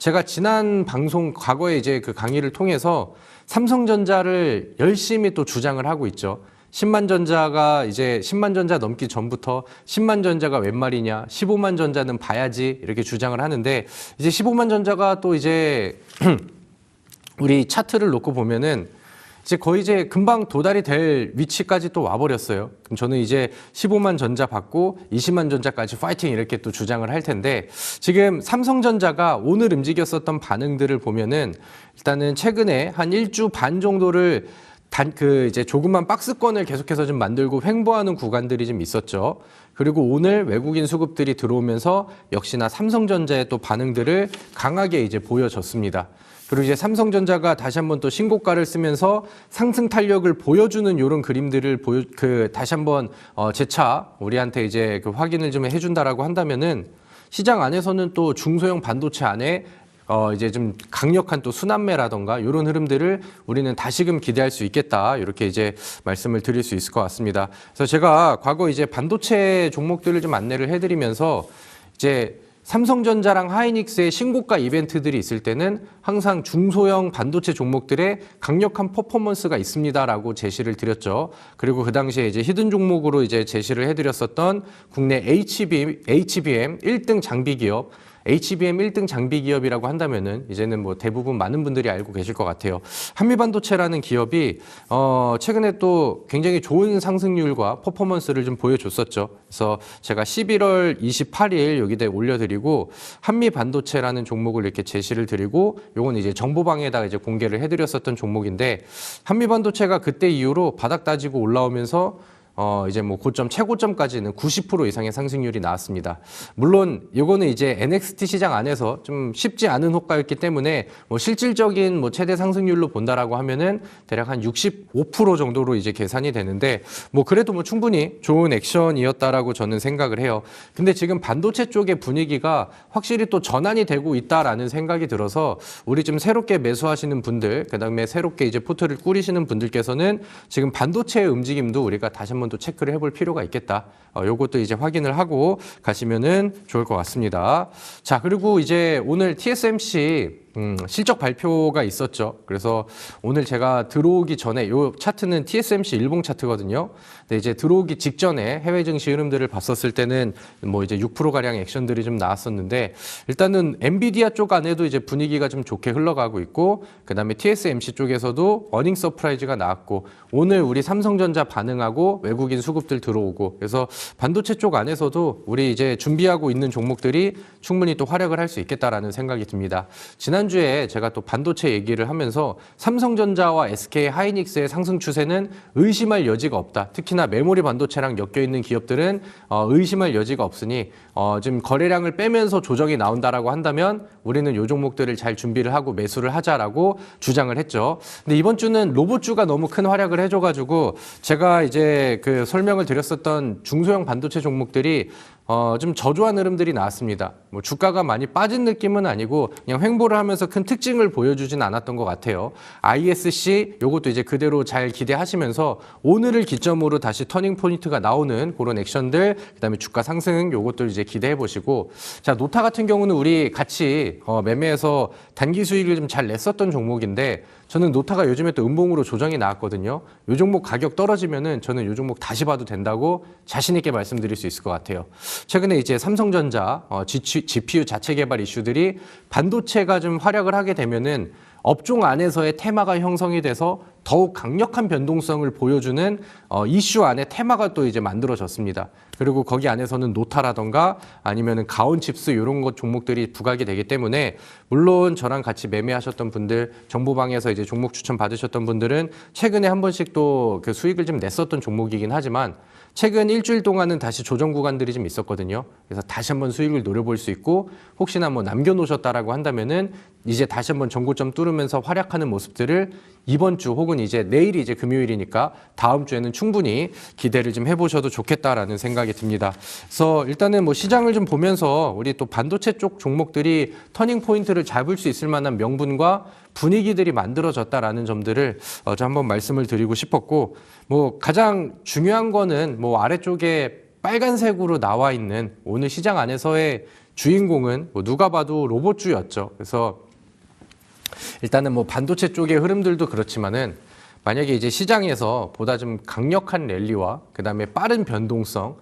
제가 지난 방송 과거에 이제 그 강의를 통해서 삼성전자를 열심히 또 주장을 하고 있죠. 10만 전자가 이제 10만 전자 넘기 전부터 10만 전자가 웬 말이냐, 15만 전자는 봐야지 이렇게 주장을 하는데 이제 15만 전자가 또 이제 우리 차트를 놓고 보면은 이제 거의 이제 금방 도달이 될 위치까지 또 와버렸어요. 그럼 저는 이제 15만 전자 받고 20만 전자까지 파이팅 이렇게 또 주장을 할 텐데 지금 삼성전자가 오늘 움직였었던 반응들을 보면은 일단은 최근에 한 1주 반 정도를 이제 조그만 박스권을 계속해서 좀 만들고 횡보하는 구간들이 좀 있었죠. 그리고 오늘 외국인 수급들이 들어오면서 역시나 삼성전자의 또 반응들을 강하게 이제 보여줬습니다. 그리고 이제 삼성전자가 다시 한번 또 신고가를 쓰면서 상승 탄력을 보여주는 이런 그림들을 다시 한번 재차 우리한테 이제 그 확인을 좀 해준다라고 한다면은 시장 안에서는 또 중소형 반도체 안에 이제 좀 강력한 또 순환매라던가 이런 흐름들을 우리는 다시금 기대할 수 있겠다. 이렇게 이제 말씀을 드릴 수 있을 것 같습니다. 그래서 제가 과거 이제 반도체 종목들을 좀 안내를 해드리면서 이제 삼성전자랑 하이닉스의 신고가 이벤트들이 있을 때는 항상 중소형 반도체 종목들의 강력한 퍼포먼스가 있습니다라고 제시를 드렸죠. 그리고 그 당시에 이제 히든 종목으로 이제 제시를 해드렸었던 국내 HBM 1등 장비 기업, HBM 1등 장비 기업이라고 한다면은 이제는 뭐 대부분 많은 분들이 알고 계실 것 같아요. 한미반도체라는 기업이 최근에 또 굉장히 좋은 상승률과 퍼포먼스를 좀 보여줬었죠. 그래서 제가 11월 28일 여기다 올려드리고 한미반도체라는 종목을 이렇게 제시를 드리고 요건 이제 정보방에다가 이제 공개를 해드렸었던 종목인데 한미반도체가 그때 이후로 바닥 따지고 올라오면서 이제 뭐 고점, 최고점까지는 90% 이상의 상승률이 나왔습니다. 물론 이거는 이제 NXT 시장 안에서 좀 쉽지 않은 호가였기 때문에 뭐 실질적인 뭐 최대 상승률로 본다라고 하면은 대략 한 65% 정도로 이제 계산이 되는데 뭐 그래도 뭐 충분히 좋은 액션이었다라고 저는 생각을 해요. 근데 지금 반도체 쪽의 분위기가 확실히 또 전환이 되고 있다라는 생각이 들어서 우리 좀 새롭게 매수하시는 분들, 그다음에 새롭게 이제 포트를 꾸리시는 분들께서는 지금 반도체의 움직임도 우리가 다시 한번 또 체크를 해볼 필요가 있겠다. 요것도 이제 확인을 하고 가시면은 좋을 것 같습니다. 자, 그리고 이제 오늘 TSMC 실적 발표가 있었죠. 그래서 오늘 제가 들어오기 전에 요 차트는 TSMC 일봉 차트거든요. 근데 이제 들어오기 직전에 해외 증시 흐름들을 봤었을 때는 뭐 이제 6%가량 액션들이 좀 나왔었는데 일단은 엔비디아 쪽 안에도 이제 분위기가 좀 좋게 흘러가고 있고 그다음에 TSMC 쪽에서도 어닝 서프라이즈가 나왔고 오늘 우리 삼성전자 반응하고 외국인 수급들 들어오고 그래서 반도체 쪽 안에서도 우리 이제 준비하고 있는 종목들이 충분히 또 활약을 할 수 있겠다라는 생각이 듭니다. 지난주에 제가 또 반도체 얘기를 하면서 삼성전자와 SK 하이닉스의 상승 추세는 의심할 여지가 없다. 특히나 메모리 반도체랑 엮여 있는 기업들은 의심할 여지가 없으니 지금 거래량을 빼면서 조정이 나온다라고 한다면 우리는 요 종목들을 잘 준비를 하고 매수를 하자라고 주장을 했죠. 근데 이번 주는 로봇주가 너무 큰 활약을 해줘가지고 제가 이제 그 설명을 드렸었던 중소형 반도체 종목들이 좀 저조한 흐름들이 나왔습니다. 뭐 주가가 많이 빠진 느낌은 아니고 그냥 횡보를 하면서 큰 특징을 보여주진 않았던 것 같아요. ISC 요것도 이제 그대로 잘 기대하시면서 오늘을 기점으로 다시 터닝 포인트가 나오는 그런 액션들, 그다음에 주가 상승 요것들 이제 기대해 보시고 자 노타 같은 경우는 우리 같이 매매해서 단기 수익을 좀 잘 냈었던 종목인데 저는 노타가 요즘에 또 음봉으로 조정이 나왔거든요. 요 종목 가격 떨어지면은 저는 요 종목 다시 봐도 된다고 자신 있게 말씀드릴 수 있을 것 같아요. 최근에 이제 삼성전자 GPU 자체 개발 이슈들이 반도체가 좀 활약을 하게 되면은 업종 안에서의 테마가 형성이 돼서 더욱 강력한 변동성을 보여주는 이슈 안에 테마가 또 이제 만들어졌습니다. 그리고 거기 안에서는 노타라던가 아니면은 가온칩스 이런 것 종목들이 부각이 되기 때문에 물론 저랑 같이 매매하셨던 분들 정보방에서 이제 종목 추천 받으셨던 분들은 최근에 한 번씩 또 그 수익을 좀 냈었던 종목이긴 하지만 최근 일주일 동안은 다시 조정 구간들이 좀 있었거든요. 그래서 다시 한번 수익을 노려볼 수 있고 혹시나 뭐 남겨놓으셨다라고 한다면은 이제 다시 한번 전고점 뚫으면서 활약하는 모습들을 이번 주 혹은 이제 내일이 이제 금요일이니까 다음 주에는 충분히 기대를 좀 해보셔도 좋겠다라는 생각이 듭니다. 그래서 일단은 뭐 시장을 좀 보면서 우리 또 반도체 쪽 종목들이 터닝 포인트를 잡을 수 있을 만한 명분과 분위기들이 만들어졌다라는 점들을 좀 한번 말씀을 드리고 싶었고 뭐 가장 중요한 거는 뭐 아래쪽에 빨간색으로 나와 있는 오늘 시장 안에서의 주인공은 뭐 누가 봐도 로봇주였죠. 그래서 일단은 뭐 반도체 쪽의 흐름들도 그렇지만은 만약에 이제 시장에서 보다 좀 강력한 랠리와 그다음에 빠른 변동성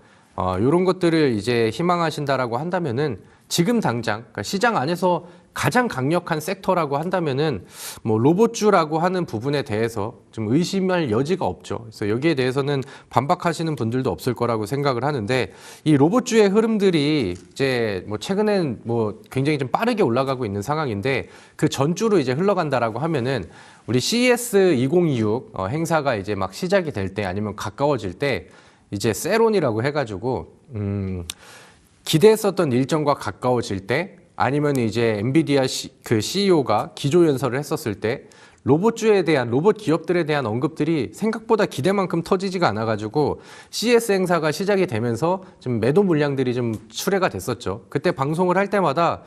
이런 것들을 이제 희망하신다라고 한다면은 지금 당장 그러니까 시장 안에서 가장 강력한 섹터라고 한다면은 뭐 로봇주라고 하는 부분에 대해서 좀 의심할 여지가 없죠. 그래서 여기에 대해서는 반박하시는 분들도 없을 거라고 생각을 하는데 이 로봇주의 흐름들이 이제 뭐 최근엔 뭐 굉장히 좀 빠르게 올라가고 있는 상황인데 그 전주로 이제 흘러간다라고 하면은 우리 CES 2026 행사가 이제 막 시작이 될 때 아니면 가까워질 때 이제 세론이라고 해가지고 기대했었던 일정과 가까워질 때 아니면 이제 엔비디아 그 CEO가 기조연설을 했었을 때 로봇주에 대한 로봇 기업들에 대한 언급들이 생각보다 기대만큼 터지지가 않아가지고 CES 행사가 시작이 되면서 좀 매도 물량들이 좀 출회가 됐었죠. 그때 방송을 할 때마다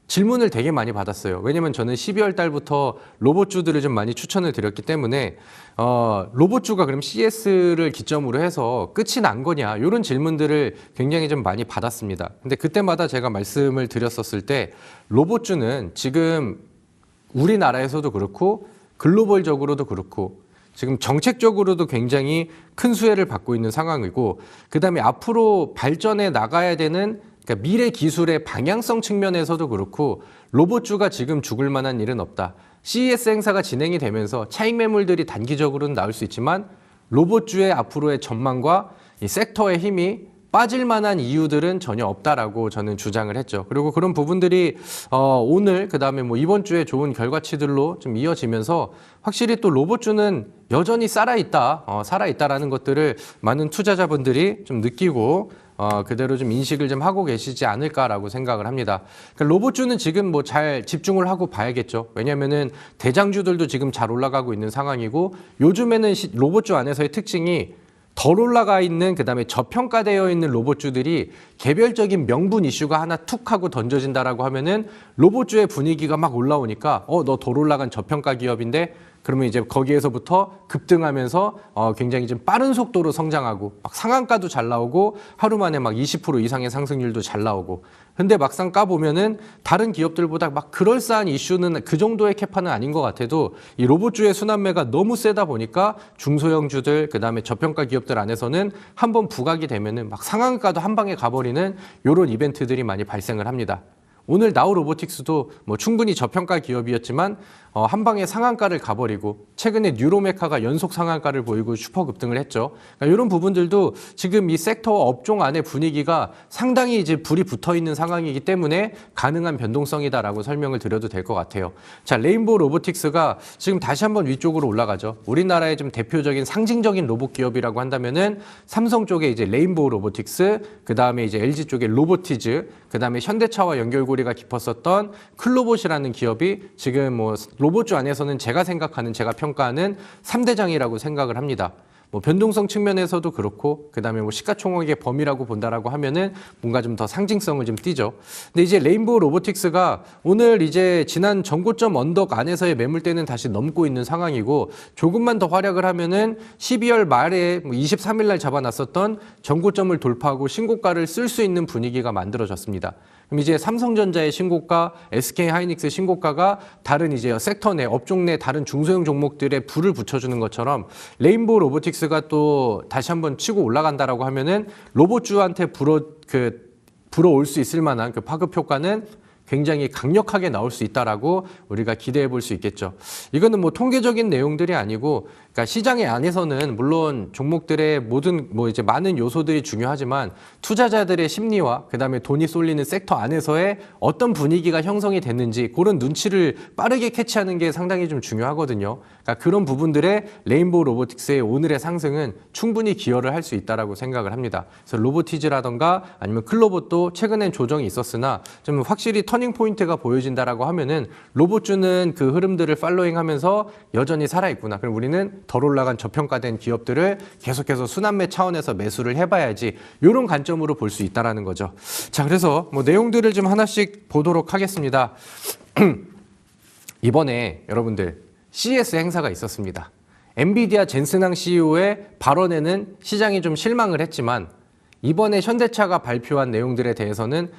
질문을 되게 많이 받았어요. 왜냐면 저는 12월 달부터 로봇주들을 좀 많이 추천을 드렸기 때문에 로봇주가 그럼 CES를 기점으로 해서 끝이 난 거냐 이런 질문들을 굉장히 좀 많이 받았습니다. 근데 그때마다 제가 말씀을 드렸었을 때 로봇주는 지금 우리나라에서도 그렇고 글로벌적으로도 그렇고 지금 정책적으로도 굉장히 큰 수혜를 받고 있는 상황이고 그다음에 앞으로 발전해 나가야 되는 그러니까 미래 기술의 방향성 측면에서도 그렇고 로봇주가 지금 죽을 만한 일은 없다. CES 행사가 진행이 되면서 차익 매물들이 단기적으로는 나올 수 있지만 로봇주의 앞으로의 전망과 이 섹터의 힘이 빠질 만한 이유들은 전혀 없다라고 저는 주장을 했죠. 그리고 그런 부분들이 오늘 그다음에 뭐 이번 주에 좋은 결과치들로 좀 이어지면서 확실히 또 로봇주는 여전히 살아있다라는 것들을 많은 투자자분들이 좀 느끼고 그대로 좀 인식을 좀 하고 계시지 않을까라고 생각을 합니다. 그러니까 로봇주는 지금 뭐 잘 집중을 하고 봐야겠죠. 왜냐면은 대장주들도 지금 잘 올라가고 있는 상황이고 요즘에는 로봇주 안에서의 특징이 덜 올라가 있는 그다음에 저평가되어 있는 로봇주들이 개별적인 명분 이슈가 하나 툭 하고 던져진다라고 하면은 로봇주의 분위기가 막 올라오니까 너 덜 올라간 저평가 기업인데 그러면 이제 거기에서부터 급등하면서 굉장히 좀 빠른 속도로 성장하고 막 상한가도 잘 나오고 하루 만에 막 20% 이상의 상승률도 잘 나오고 근데 막상 까보면은 다른 기업들보다 막 그럴싸한 이슈는 그 정도의 캐파는 아닌 것 같아도 이 로봇주의 순환매가 너무 세다 보니까 중소형주들 그다음에 저평가 기업들 안에서는 한번 부각이 되면은 막 상한가도 한 방에 가버리는 이런 이벤트들이 많이 발생을 합니다. 오늘 나우 로보틱스도 뭐 충분히 저평가 기업이었지만 한 방에 상한가를 가버리고 최근에 뉴로메카가 연속 상한가를 보이고 슈퍼 급등을 했죠. 그러니까 이런 부분들도 지금 이 섹터 업종 안의 분위기가 상당히 이제 불이 붙어 있는 상황이기 때문에 가능한 변동성이다라고 설명을 드려도 될 것 같아요. 자, 레인보우 로보틱스가 지금 다시 한번 위쪽으로 올라가죠. 우리나라의 좀 대표적인 상징적인 로봇 기업이라고 한다면은 삼성 쪽에 이제 레인보우 로보틱스, 그 다음에 이제 LG 쪽에 로보티즈, 그 다음에 현대차와 연결고리가 깊었었던 클로봇이라는 기업이 지금 뭐 로봇주 안에서는 제가 평가하는 3대장이라고 생각을 합니다. 뭐 변동성 측면에서도 그렇고 그다음에 뭐 시가총액의 범위라고 본다라고 하면은 뭔가 좀 더 상징성을 좀 띠죠. 근데 이제 레인보우 로보틱스가 오늘 이제 지난 전고점 언덕 안에서의 매물대는 다시 넘고 있는 상황이고 조금만 더 활약을 하면은 12월 말에 23일 날 잡아놨었던 전고점을 돌파하고 신고가를 쓸 수 있는 분위기가 만들어졌습니다. 그럼 이제 삼성전자의 신고가, SK하이닉스 신고가가 다른 이제 섹터 내 업종 내 다른 중소형 종목들에 불을 붙여주는 것처럼 레인보우 로보틱스가 또 다시 한번 치고 올라간다라고 하면은 로봇주한테 불어올 수 있을 만한 그 파급 효과는 굉장히 강력하게 나올 수 있다라고 우리가 기대해 볼 수 있겠죠. 이거는 뭐 통계적인 내용들이 아니고, 그러니까 시장의 안에서는 물론 종목들의 모든 뭐 이제 많은 요소들이 중요하지만 투자자들의 심리와 그다음에 돈이 쏠리는 섹터 안에서의 어떤 분위기가 형성이 됐는지 그런 눈치를 빠르게 캐치하는 게 상당히 좀 중요하거든요. 그러니까 그런 부분들의 레인보우 로보틱스의 오늘의 상승은 충분히 기여를 할 수 있다라고 생각을 합니다. 그래서 로보티즈라던가 아니면 클로봇도 최근엔 조정이 있었으나 좀 확실히 터닝 포인트가 보여진다라고 하면은 로봇주는 그 흐름들을 팔로잉하면서 여전히 살아있구나. 그럼 우리는 덜 올라간 저평가된 기업들을 계속해서 순환매 차원에서 매수를 해봐야지 이런 관점으로 볼 수 있다라는 거죠. 자, 그래서 뭐 내용들을 좀 하나씩 보도록 하겠습니다. 이번에 여러분들 CES 행사가 있었습니다. 엔비디아 젠슨항 CEO의 발언에는 시장이 좀 실망을 했지만 이번에 현대차가 발표한 내용들에 대해서는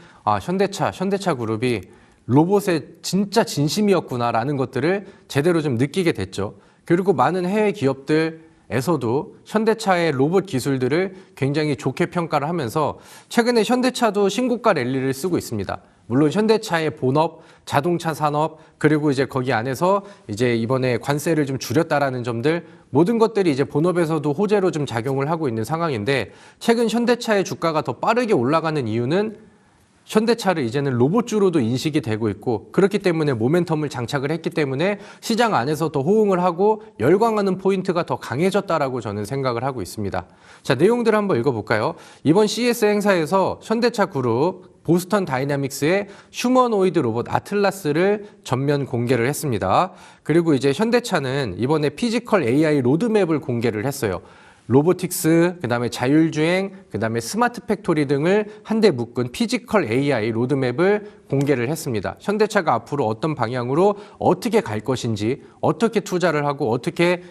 현대차 그룹이 로봇에 진짜 진심이었구나라는 것들을 제대로 좀 느끼게 됐죠. 그리고 많은 해외 기업들에서도 현대차의 로봇 기술들을 굉장히 좋게 평가를 하면서 최근에 현대차도 신고가 랠리를 쓰고 있습니다. 물론 현대차의 본업, 자동차 산업, 그리고 이제 거기 안에서 이제 이번에 관세를 좀 줄였다라는 점들, 모든 것들이 이제 본업에서도 호재로 좀 작용을 하고 있는 상황인데, 최근 현대차의 주가가 더 빠르게 올라가는 이유는 현대차를 이제는 로봇주로도 인식이 되고 있고, 그렇기 때문에 모멘텀을 장착을 했기 때문에 시장 안에서 더 호응을 하고 열광하는 포인트가 더 강해졌다라고 저는 생각을 하고 있습니다. 자, 내용들 한번 읽어볼까요? 이번 CES 행사에서 현대차 그룹 보스턴 다이나믹스의 휴머노이드 로봇 아틀라스를 전면 공개를 했습니다. 그리고 이제 현대차는 이번에 피지컬 AI 로드맵을 공개를 했어요. 로보틱스, 그다음에 자율주행, 그다음에 스마트 팩토리 등을 한데 묶은 피지컬 AI 로드맵을 공개를 했습니다. 현대차가 앞으로 어떤 방향으로 어떻게 갈 것인지, 어떻게 투자를 하고 어떻게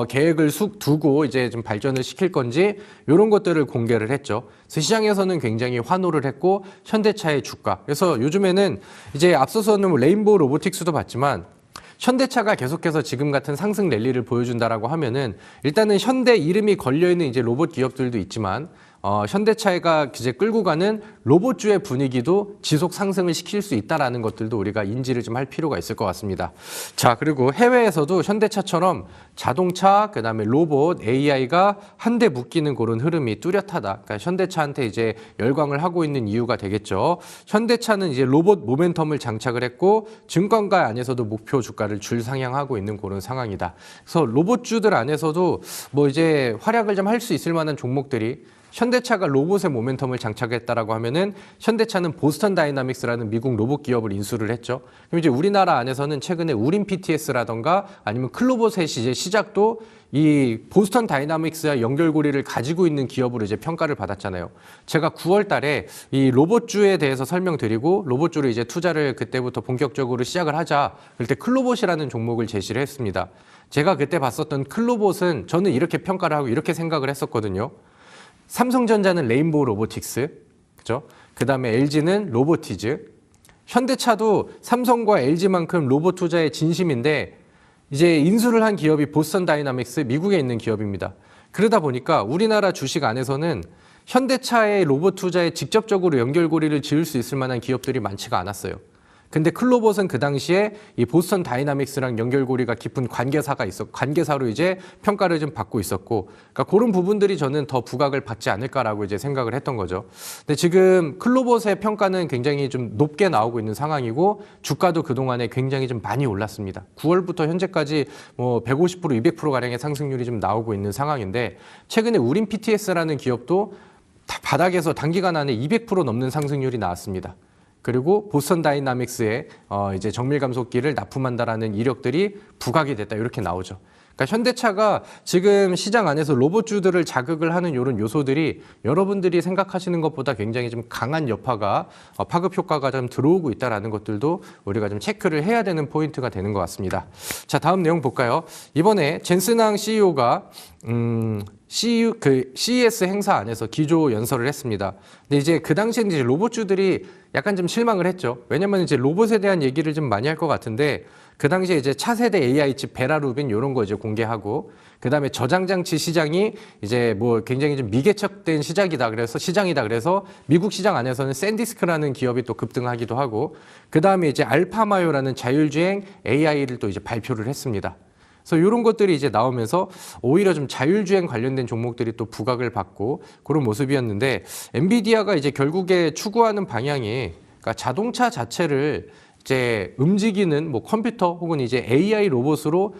계획을 두고 이제 좀 발전을 시킬 건지 이런 것들을 공개를 했죠. 그래서 시장에서는 굉장히 환호를 했고, 현대차의 주가. 그래서 요즘에는 이제 앞서서는 레인보우 로보틱스도 봤지만 현대차가 계속해서 지금 같은 상승 랠리를 보여준다라고 하면은, 일단은 현대 이름이 걸려있는 이제 로봇 기업들도 있지만 현대차가 이제 끌고 가는 로봇주의 분위기도 지속 상승을 시킬 수 있다라는 것들도 우리가 인지를 좀 할 필요가 있을 것 같습니다. 자, 그리고 해외에서도 현대차처럼 자동차, 그다음에 로봇, AI가 한데 묶이는 그런 흐름이 뚜렷하다. 그러니까 현대차한테 이제 열광을 하고 있는 이유가 되겠죠. 현대차는 이제 로봇 모멘텀을 장착을 했고, 증권가 안에서도 목표 주가를 줄 상향하고 있는 그런 상황이다. 그래서 로봇주들 안에서도 뭐 이제 활약을 좀 할 수 있을 만한 종목들이, 현대차가 로봇의 모멘텀을 장착했다라고 하면은 현대차는 보스턴 다이나믹스라는 미국 로봇 기업을 인수를 했죠. 그럼 이제 우리나라 안에서는 최근에 우린 PTS라던가 아니면 클로봇의 이제 시작도 이 보스턴 다이나믹스와 연결고리를 가지고 있는 기업으로 이제 평가를 받았잖아요. 제가 9월 달에 이 로봇주에 대해서 설명드리고 로봇주를 이제 투자를 그때부터 본격적으로 시작을 하자. 그럴 때 클로봇이라는 종목을 제시를 했습니다. 제가 그때 봤었던 클로봇은 저는 이렇게 평가를 하고 이렇게 생각을 했었거든요. 삼성전자는 레인보우 로보틱스, 그죠? 그 다음에 LG는 로보티즈. 현대차도 삼성과 LG만큼 로봇 투자에 진심인데, 이제 인수를 한 기업이 보스턴 다이나믹스, 미국에 있는 기업입니다. 그러다 보니까 우리나라 주식 안에서는 현대차의 로봇 투자에 직접적으로 연결고리를 지을 수 있을 만한 기업들이 많지가 않았어요. 근데 클로봇은 그 당시에 이 보스턴 다이나믹스랑 연결고리가 깊은 관계사로 이제 평가를 좀 받고 있었고, 그러니까 그런 부분들이 저는 더 부각을 받지 않을까라고 이제 생각을 했던 거죠. 근데 지금 클로봇의 평가는 굉장히 좀 높게 나오고 있는 상황이고, 주가도 그동안에 굉장히 좀 많이 올랐습니다. 9월부터 현재까지 뭐 150%, 200% 가량의 상승률이 좀 나오고 있는 상황인데, 최근에 우린 PTS라는 기업도 바닥에서 단기간 안에 200% 넘는 상승률이 나왔습니다. 그리고 보스턴 다이나믹스의 이제 정밀 감속기를 납품한다라는 이력들이 부각이 됐다, 이렇게 나오죠. 그러니까 현대차가 지금 시장 안에서 로봇주들을 자극을 하는 이런 요소들이 여러분들이 생각하시는 것보다 굉장히 좀 강한 여파가, 파급 효과가 좀 들어오고 있다라는 것들도 우리가 좀 체크를 해야 되는 포인트가 되는 것 같습니다. 자, 다음 내용 볼까요? 이번에 젠슨항 CEO가 CES 행사 안에서 기조 연설을 했습니다. 근데 이제 그 당시에 이제 로봇주들이 약간 좀 실망을 했죠. 왜냐면 이제 로봇에 대한 얘기를 좀 많이 할 것 같은데, 그 당시에 이제 차세대 AI 칩 베라루빈 이런 거 이제 공개하고, 그 다음에 저장장치 시장이 이제 뭐 굉장히 좀 미개척된 시장이다 그래서 미국 시장 안에서는 샌디스크라는 기업이 또 급등하기도 하고, 그 다음에 이제 알파마요라는 자율주행 AI를 또 이제 발표를 했습니다. 그래서 이런 것들이 이제 나오면서 오히려 좀 자율주행 관련된 종목들이 또 부각을 받고 그런 모습이었는데, 엔비디아가 이제 결국에 추구하는 방향이, 그러니까 자동차 자체를 이제 움직이는 뭐 컴퓨터 혹은 이제 AI 로봇으로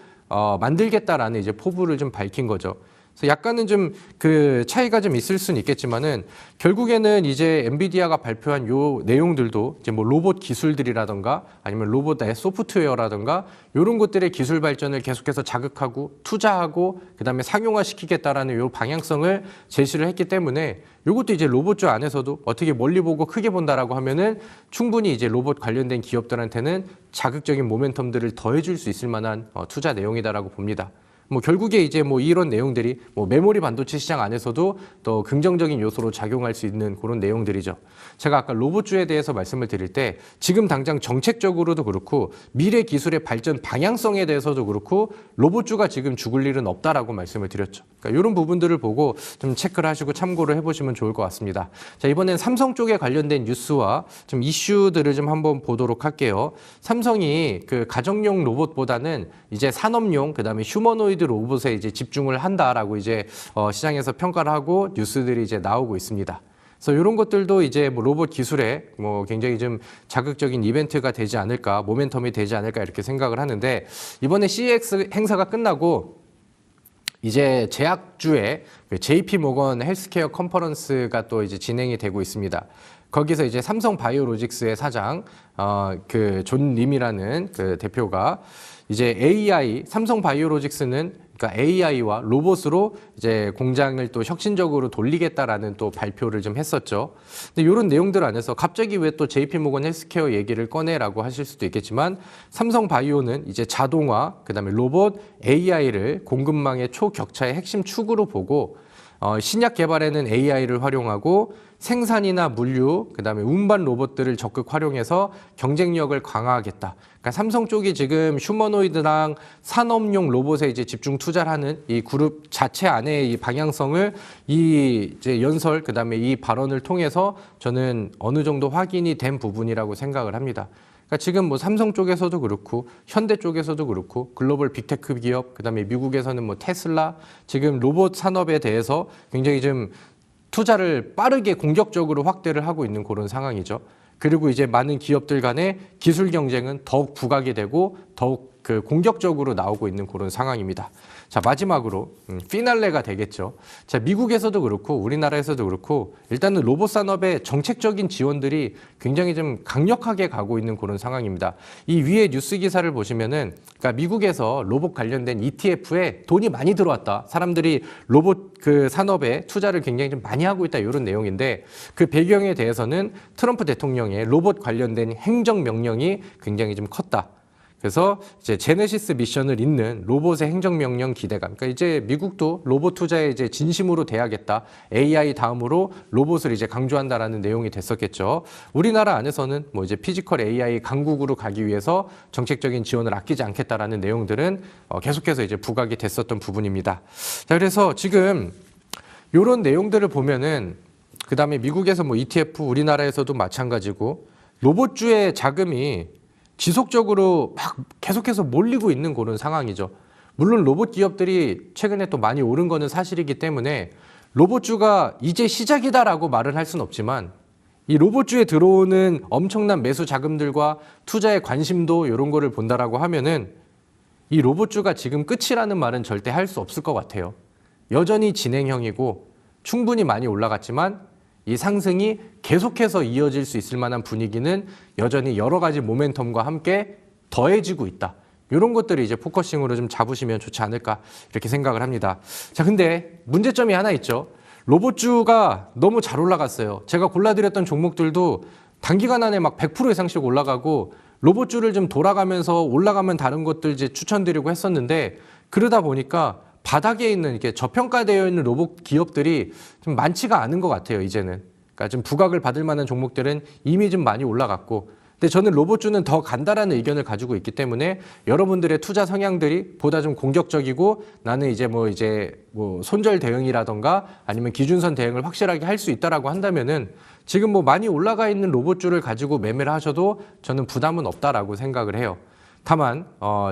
만들겠다라는 이제 포부를 좀 밝힌 거죠. 그래서 약간은 좀 그 차이가 좀 있을 수는 있겠지만은, 결국에는 이제 엔비디아가 발표한 요 내용들도 이제 뭐 로봇 기술들이라던가 아니면 로봇의 소프트웨어라던가 이런 것들의 기술 발전을 계속해서 자극하고 투자하고 그다음에 상용화시키겠다라는 요 방향성을 제시를 했기 때문에, 요것도 이제 로봇주 안에서도 어떻게 멀리 보고 크게 본다라고 하면은 충분히 이제 로봇 관련된 기업들한테는 자극적인 모멘텀들을 더해줄 수 있을 만한 투자 내용이다라고 봅니다. 뭐 결국에 이제 뭐 이런 내용들이 뭐 메모리 반도체 시장 안에서도 또 긍정적인 요소로 작용할 수 있는 그런 내용들이죠. 제가 아까 로봇주에 대해서 말씀을 드릴 때 지금 당장 정책적으로도 그렇고 미래 기술의 발전 방향성에 대해서도 그렇고 로봇주가 지금 죽을 일은 없다라고 말씀을 드렸죠. 그러니까 이런 부분들을 보고 좀 체크를 하시고 참고를 해보시면 좋을 것 같습니다. 자, 이번엔 삼성 쪽에 관련된 뉴스와 좀 이슈들을 좀 한번 보도록 할게요. 삼성이 그 가정용 로봇보다는 이제 산업용 그다음에 휴머노이드 로봇에 이제 집중을 한다라고 이제 시장에서 평가를 하고 뉴스들이 이제 나오고 있습니다. 그래서 이런 것들도 이제 뭐 로봇 기술에 뭐 굉장히 좀 자극적인 이벤트가 되지 않을까, 모멘텀이 되지 않을까 이렇게 생각을 하는데 이번에 CES 행사가 끝나고 이제 제약주의 JP 모건 헬스케어 컨퍼런스가 또 이제 진행이 되고 있습니다. 거기서 이제 삼성 바이오로직스의 사장 그 존 림이라는 그 대표가 이제 AI 삼성 바이오로직스는 그러니까 AI와 로봇으로 이제 공장을 또 혁신적으로 돌리겠다라는 또 발표를 좀 했었죠. 근데 이런 내용들 안에서 갑자기 왜 또 JP모건 헬스케어 얘기를 꺼내라고 하실 수도 있겠지만 삼성 바이오는 이제 자동화, 그다음에 로봇, AI를 공급망의 초격차의 핵심 축으로 보고 신약 개발에는 AI를 활용하고 생산이나 물류, 그다음에 운반 로봇들을 적극 활용해서 경쟁력을 강화하겠다. 그러니까 삼성 쪽이 지금 휴머노이드랑 산업용 로봇에 이제 집중 투자를 하는 이 그룹 자체 안의 이 방향성을 이 이제 연설, 그다음에 이 발언을 통해서 저는 어느 정도 확인이 된 부분이라고 생각을 합니다. 그러니까 지금 뭐 삼성 쪽에서도 그렇고 현대 쪽에서도 그렇고 글로벌 빅테크 기업, 그다음에 미국에서는 뭐 테슬라 지금 로봇 산업에 대해서 굉장히 좀 투자를 빠르게 공격적으로 확대를 하고 있는 그런 상황이죠. 그리고 이제 많은 기업들 간의 기술 경쟁은 더욱 부각이 되고 더욱 그 공격적으로 나오고 있는 그런 상황입니다. 자, 마지막으로 피날레가 되겠죠. 자, 미국에서도 그렇고 우리나라에서도 그렇고 일단은 로봇 산업의 정책적인 지원들이 굉장히 좀 강력하게 가고 있는 그런 상황입니다. 이 위에 뉴스 기사를 보시면은 그러니까 미국에서 로봇 관련된 ETF에 돈이 많이 들어왔다. 사람들이 로봇 그 산업에 투자를 굉장히 좀 많이 하고 있다. 이런 내용인데 그 배경에 대해서는 트럼프 대통령의 로봇 관련된 행정 명령이 굉장히 좀 컸다. 그래서 이제 제네시스 미션을 잇는 로봇의 행정명령 기대감. 그러니까 이제 미국도 로봇 투자에 이제 진심으로 대하겠다. AI 다음으로 로봇을 이제 강조한다라는 내용이 됐었겠죠. 우리나라 안에서는 뭐 이제 피지컬 AI 강국으로 가기 위해서 정책적인 지원을 아끼지 않겠다라는 내용들은 계속해서 이제 부각이 됐었던 부분입니다. 자, 그래서 지금 이런 내용들을 보면은 그 다음에 미국에서 뭐 ETF, 우리나라에서도 마찬가지고 로봇주의 자금이 지속적으로 막 계속해서 몰리고 있는 그런 상황이죠. 물론 로봇 기업들이 최근에 또 많이 오른 거는 사실이기 때문에 로봇주가 이제 시작이다라고 말을 할 수는 없지만 이 로봇주에 들어오는 엄청난 매수 자금들과 투자의 관심도 이런 거를 본다라고 하면은 이 로봇주가 지금 끝이라는 말은 절대 할 수 없을 것 같아요. 여전히 진행형이고 충분히 많이 올라갔지만 이 상승이 계속해서 이어질 수 있을 만한 분위기는 여전히 여러 가지 모멘텀과 함께 더해지고 있다. 이런 것들을 이제 포커싱으로 좀 잡으시면 좋지 않을까 이렇게 생각을 합니다. 자, 근데 문제점이 하나 있죠. 로봇주가 너무 잘 올라갔어요. 제가 골라드렸던 종목들도 단기간 안에 막 100% 이상씩 올라가고 로봇주를 좀 돌아가면서 올라가면 다른 것들 이제 추천드리고 했었는데 그러다 보니까 바닥에 있는 이렇게 저평가되어 있는 로봇 기업들이 좀 많지가 않은 것 같아요, 이제는. 그러니까 좀 부각을 받을 만한 종목들은 이미 좀 많이 올라갔고. 근데 저는 로봇주는 더 간다라는 의견을 가지고 있기 때문에 여러분들의 투자 성향들이 보다 좀 공격적이고 나는 이제 뭐 손절 대응이라던가 아니면 기준선 대응을 확실하게 할 수 있다라고 한다면은 지금 뭐 많이 올라가 있는 로봇주를 가지고 매매를 하셔도 저는 부담은 없다라고 생각을 해요. 다만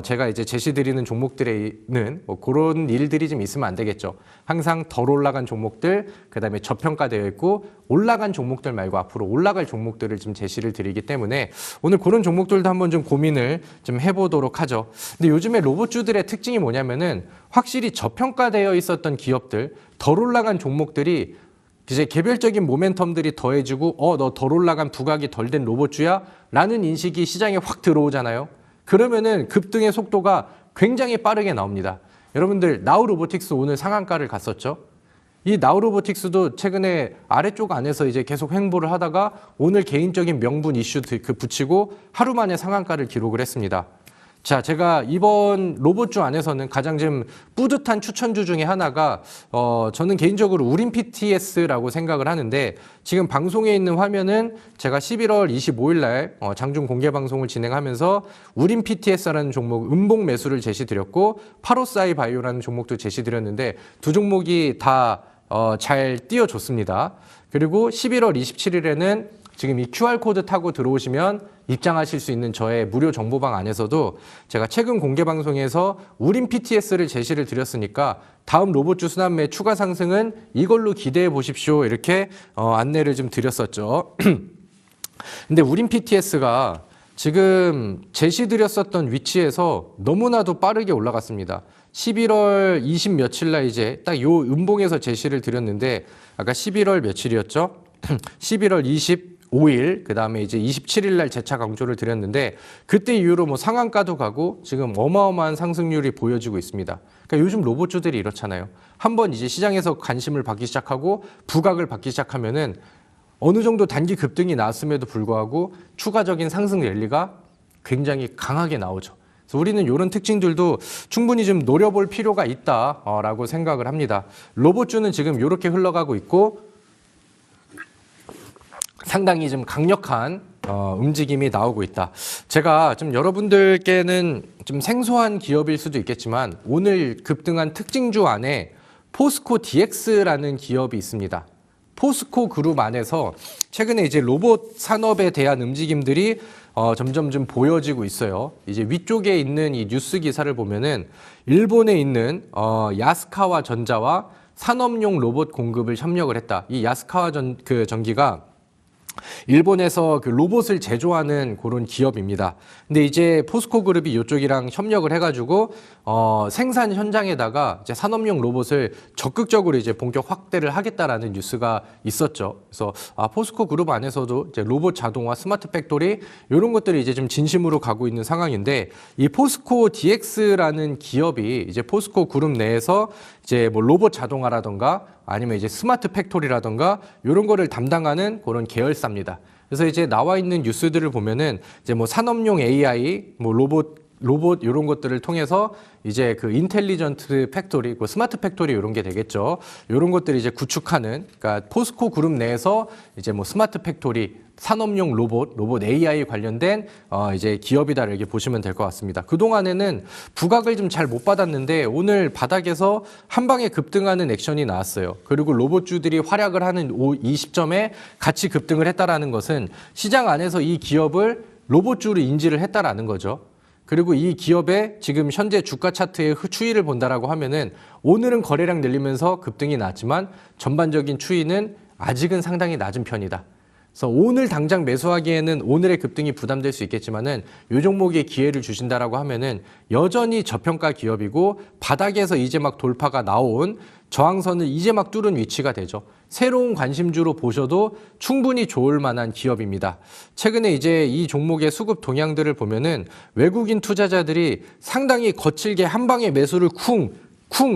제가 이제 제시드리는 종목들에는 뭐 그런 일들이 좀 있으면 안 되겠죠. 항상 덜 올라간 종목들, 그다음에 저평가되어 있고 올라간 종목들 말고 앞으로 올라갈 종목들을 좀 제시를 드리기 때문에 오늘 그런 종목들도 한번 좀 고민을 좀 해보도록 하죠. 근데 요즘에 로봇주들의 특징이 뭐냐면은 확실히 저평가되어 있었던 기업들, 덜 올라간 종목들이 이제 개별적인 모멘텀들이 더해지고 너 덜 올라간 부각이 덜 된 로봇주야? 라는 인식이 시장에 확 들어오잖아요. 그러면은 급등의 속도가 굉장히 빠르게 나옵니다. 여러분들 나우로보틱스 오늘 상한가를 갔었죠. 이 나우로보틱스도 최근에 아래쪽 안에서 이제 계속 횡보를 하다가 오늘 개인적인 명분 이슈 붙이고 하루 만에 상한가를 기록을 했습니다. 자, 제가 이번 로봇주 안에서는 가장 좀 뿌듯한 추천주 중에 하나가 저는 개인적으로 우림 PTS라고 생각을 하는데, 지금 방송에 있는 화면은 제가 11월 25일 날 장중 공개 방송을 진행하면서 우림 PTS라는 종목 음봉 매수를 제시드렸고, 파로사이 바이오라는 종목도 제시드렸는데 두 종목이 다 잘 띄워줬습니다. 그리고 11월 27일에는 지금 이 QR코드 타고 들어오시면 입장하실 수 있는 저의 무료 정보방 안에서도 제가 최근 공개 방송에서 우림 PTS를 제시를 드렸으니까 다음 로봇주 순환매 추가 상승은 이걸로 기대해 보십시오, 이렇게 안내를 좀 드렸었죠. 근데 우림 PTS가 지금 제시드렸었던 위치에서 너무나도 빠르게 올라갔습니다. 11월 20 며칠 날 이제 딱 요 음봉에서 제시를 드렸는데, 아까 11월 며칠이었죠? 11월 25일, 그 다음에 이제 27일 날 재차 강조를 드렸는데, 그때 이후로 뭐 상한가도 가고 지금 어마어마한 상승률이 보여지고 있습니다. 그러니까 요즘 로봇주들이 이렇잖아요. 한번 이제 시장에서 관심을 받기 시작하고 부각을 받기 시작하면은 어느 정도 단기 급등이 나왔음에도 불구하고 추가적인 상승 랠리가 굉장히 강하게 나오죠. 그래서 우리는 이런 특징들도 충분히 좀 노려볼 필요가 있다라고 생각을 합니다. 로봇주는 지금 이렇게 흘러가고 있고 상당히 좀 강력한 움직임이 나오고 있다. 제가 좀 여러분들께는 좀 생소한 기업일 수도 있겠지만 오늘 급등한 특징주 안에 포스코 DX라는 기업이 있습니다. 포스코 그룹 안에서 최근에 이제 로봇 산업에 대한 움직임들이 점점 좀 보여지고 있어요. 이제 위쪽에 있는 이 뉴스 기사를 보면은 일본에 있는 야스카와 전자와 산업용 로봇 공급을 협력을 했다. 이 야스카와 전기가 일본에서 그 로봇을 제조하는 그런 기업입니다. 근데 이제 포스코 그룹이 이쪽이랑 협력을 해가지고 생산 현장에다가 이제 산업용 로봇을 적극적으로 이제 본격 확대를 하겠다라는 뉴스가 있었죠. 그래서 포스코 그룹 안에서도 이제 로봇 자동화, 스마트 팩토리 이런 것들이 이제 좀 진심으로 가고 있는 상황인데, 이 포스코 DX라는 기업이 이제 포스코 그룹 내에서 이제 뭐 로봇 자동화라던가 아니면 이제 스마트 팩토리라던가 이런 거를 담당하는 그런 계열사입니다. 그래서 이제 나와 있는 뉴스들을 보면은 이제 뭐 산업용 AI, 뭐 로봇 이런 것들을 통해서 이제 그 인텔리전트 팩토리, 그 스마트 팩토리 이런 게 되겠죠. 이런 것들을 이제 구축하는, 그러니까 포스코 그룹 내에서 이제 뭐 스마트 팩토리, 산업용 로봇 AI 관련된 이제 기업이다, 이렇게 보시면 될 것 같습니다. 그 동안에는 부각을 좀 잘 못 받았는데 오늘 바닥에서 한 방에 급등하는 액션이 나왔어요. 그리고 로봇주들이 활약을 하는 이 시점에 같이 급등을 했다라는 것은 시장 안에서 이 기업을 로봇주로 인지를 했다라는 거죠. 그리고 이 기업의 지금 현재 주가 차트의 추이를 본다라고 하면은 오늘은 거래량 늘리면서 급등이 났지만 전반적인 추이는 아직은 상당히 낮은 편이다. 그래서 오늘 당장 매수하기에는 오늘의 급등이 부담될 수 있겠지만은 이 종목에 기회를 주신다라고 하면은 여전히 저평가 기업이고 바닥에서 이제 막 돌파가 나온 저항선을 이제 막 뚫은 위치가 되죠. 새로운 관심주로 보셔도 충분히 좋을 만한 기업입니다. 최근에 이제 이 종목의 수급 동향들을 보면은 외국인 투자자들이 상당히 거칠게 한 방에 매수를 쿵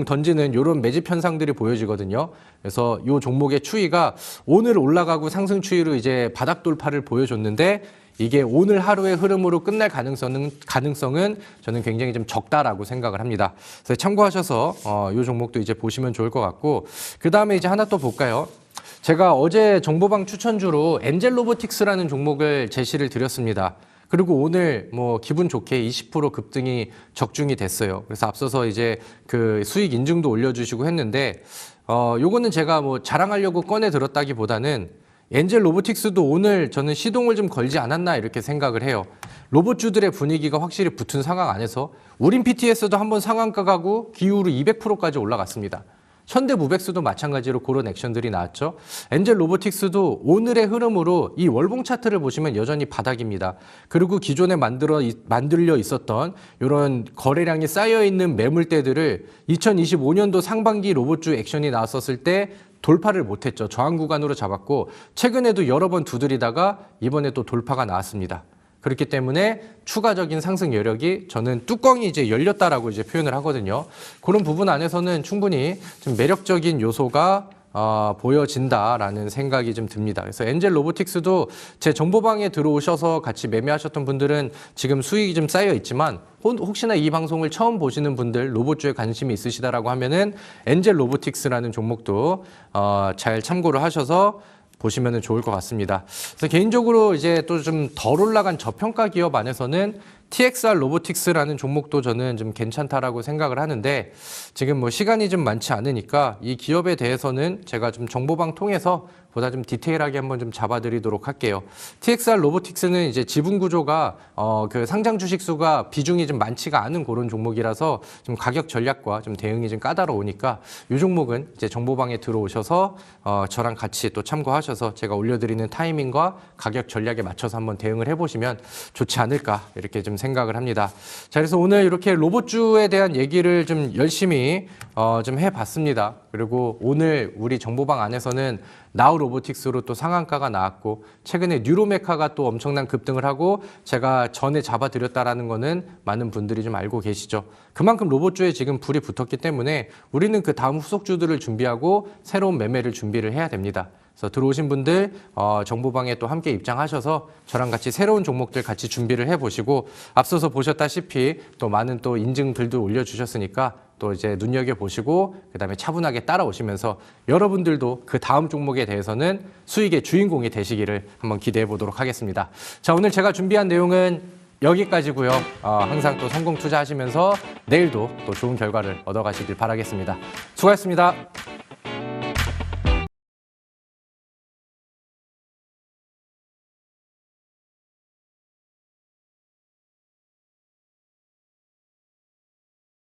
던지는 이런 매집 현상들이 보여지거든요. 그래서 이 종목의 추이가 오늘 올라가고 상승 추이로 이제 바닥 돌파를 보여줬는데 이게 오늘 하루의 흐름으로 끝날 가능성은 저는 굉장히 좀 적다라고 생각을 합니다. 그래서 참고하셔서 이 종목도 이제 보시면 좋을 것 같고, 그 다음에 이제 하나 또 볼까요? 제가 어제 정보방 추천주로 엔젤 로보틱스라는 종목을 제시를 드렸습니다. 그리고 오늘 뭐 기분 좋게 20% 급등이 적중이 됐어요. 그래서 앞서서 이제 그 수익 인증도 올려주시고 했는데, 요거는 제가 뭐 자랑하려고 꺼내 들었다기보다는 엔젤 로보틱스도 오늘 저는 시동을 좀 걸지 않았나 이렇게 생각을 해요. 로봇주들의 분위기가 확실히 붙은 상황 안에서 우림 PTS도 한번 상한가 가고 기후로 200%까지 올라갔습니다. 현대무백스도 마찬가지로 그런 액션들이 나왔죠. 엔젤 로보틱스도 오늘의 흐름으로 이 월봉 차트를 보시면 여전히 바닥입니다. 그리고 기존에 만들려 있었던 이런 거래량이 쌓여있는 매물대들을 2025년도 상반기 로봇주 액션이 나왔었을 때 돌파를 못했죠. 저항 구간으로 잡았고 최근에도 여러 번 두드리다가 이번에 또 돌파가 나왔습니다. 그렇기 때문에 추가적인 상승 여력이 저는 뚜껑이 이제 열렸다라고 이제 표현을 하거든요. 그런 부분 안에서는 충분히 좀 매력적인 요소가 보여진다라는 생각이 좀 듭니다. 그래서 엔젤 로보틱스도 제 정보방에 들어오셔서 같이 매매하셨던 분들은 지금 수익이 좀 쌓여 있지만 혹시나 이 방송을 처음 보시는 분들 로봇주에 관심이 있으시다라고 하면은 엔젤 로보틱스라는 종목도 잘 참고를 하셔서 보시면 좋을 것 같습니다. 그래서 개인적으로 이제 또 좀 덜 올라간 저평가 기업 안에서는 TXR 로보틱스라는 종목도 저는 좀 괜찮다라고 생각을 하는데 지금 뭐 시간이 좀 많지 않으니까 이 기업에 대해서는 제가 좀 정보방 통해서 보다 좀 디테일하게 한번 좀 잡아드리도록 할게요. TXR 로보틱스는 이제 지분 구조가 그 상장 주식 수가 비중이 좀 많지가 않은 그런 종목이라서 좀 가격 전략과 좀 대응이 좀 까다로우니까 이 종목은 이제 정보방에 들어오셔서 저랑 같이 또 참고하셔서 제가 올려드리는 타이밍과 가격 전략에 맞춰서 한번 대응을 해보시면 좋지 않을까 이렇게 좀 생각을 합니다. 자, 그래서 오늘 이렇게 로봇주에 대한 얘기를 좀 열심히 좀 해봤습니다. 그리고 오늘 우리 정보방 안에서는 나우 로보틱스로 또 상한가가 나왔고 최근에 뉴로메카가 또 엄청난 급등을 하고 제가 전에 잡아드렸다라는 거는 많은 분들이 좀 알고 계시죠. 그만큼 로봇주에 지금 불이 붙었기 때문에 우리는 그 다음 후속주들을 준비하고 새로운 매매를 준비를 해야 됩니다. 그래서 들어오신 분들 정보방에 또 함께 입장하셔서 저랑 같이 새로운 종목들 같이 준비를 해보시고 앞서서 보셨다시피 또 많은 또 인증글도 올려주셨으니까 또 이제 눈여겨보시고 그다음에 차분하게 따라오시면서 여러분들도 그 다음 종목에 대해서는 수익의 주인공이 되시기를 한번 기대해 보도록 하겠습니다. 자, 오늘 제가 준비한 내용은 여기까지고요. 항상 또 성공 투자하시면서 내일도 또 좋은 결과를 얻어가시길 바라겠습니다. 수고하셨습니다.